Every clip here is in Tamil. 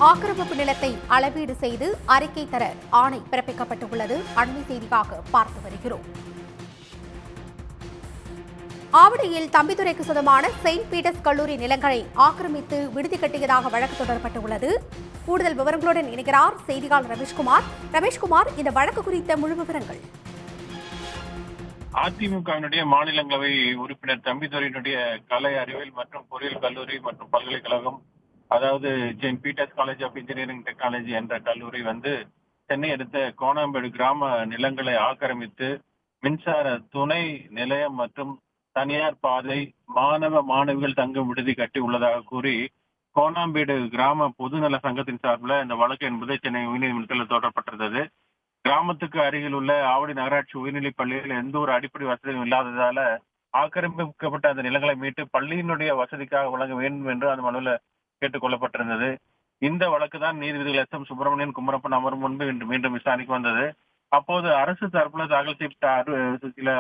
ஆக்கிரமிப்பு நிலத்தை அளவீடு செய்து அறிக்கை தர ஆணை பிறப்பிக்கப்பட்டுள்ளது. அண்மை செய்தியாக பார்த்து வருகிறோம். ஆவடியில் தம்பிதுரைக்கு சொந்தமான செயின்ட் பீட்டர்ஸ் கல்லூரி நிலங்களை ஆக்கிரமித்து விடுதி கட்டியதாக வழக்கு தொடரப்பட்டுள்ளது. கூடுதல் விவரங்களுடன் இணைகிறார் செய்தியாளர் ரமேஷ்குமார். ரமேஷ்குமார், இந்த வழக்கு குறித்த முழு விவரங்கள். அதிமுகவினுடைய மாநிலங்களவை உறுப்பினர் தம்பிதுரையினுடைய கலை அறிவியல் மற்றும் பொறியியல் கல்லூரி மற்றும் பல்கலைக்கழகம், அதாவது saint Peter's college of engineering technology என்ற கல்லூரி சென்னை அடுத்த கோணாம்பேடு கிராம நிலங்களை ஆக்கிரமித்து மின்சார துணை நிலையம் மற்றும் தனியார் பாதை, மாணவ மாணவிகள் தங்கும் விடுதி கட்டி உள்ளதாக கூறி கோணாம்பேடு கிராம பொதுநல சங்கத்தின் சார்பில் இந்த வழக்கு என்பது சென்னை உயர்நீதிமன்றத்தில் தொடரப்பட்டிருந்தது. கிராமத்துக்கு அருகில் உள்ள ஆவடி நகராட்சி உயர்நிலைப் பள்ளியில் எந்த ஒரு அடிப்படை வசதியும் இல்லாததால ஆக்கிரமிக்கப்பட்ட அந்த நிலங்களை மீட்டு பள்ளியினுடைய வசதிக்காக வழங்க வேண்டும் என்று அந்த மனுவில் கேட்டுக் கொள்ளப்பட்டிருந்தது. இந்த வழக்கு தான் நீதிபதிகள் எஸ் எம் சுப்பிரமணியன், குமரப்பன் அமர்வு முன்பு இன்று மீண்டும் விசாரணைக்கு வந்தது. அப்போது அரசு தரப்புல தாக்கல் செய்யப்பட்ட சில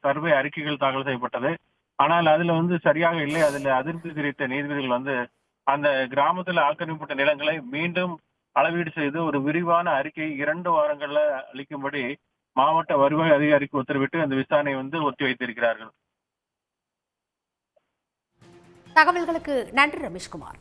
சர்வே அறிக்கைகள் தாக்கல் செய்யப்பட்டது. ஆனால் அதுல சரியாக இல்லை. அதுல அதிருப்தி தெரிவித்த நீதிபதிகள் அந்த கிராமத்தில் ஆக்கிரமிக்கப்பட்ட நிலங்களை மீண்டும் அளவீடு செய்து ஒரு விரிவான அறிக்கை 2 வாரங்கள்ல அளிக்கும்படி மாவட்ட வருவாய் அதிகாரிக்கு உத்தரவிட்டு அந்த விசாரணை ஒத்தி வைத்திருக்கிறார்கள். தகவல்களுக்கு நன்றி ரமேஷ்குமார்.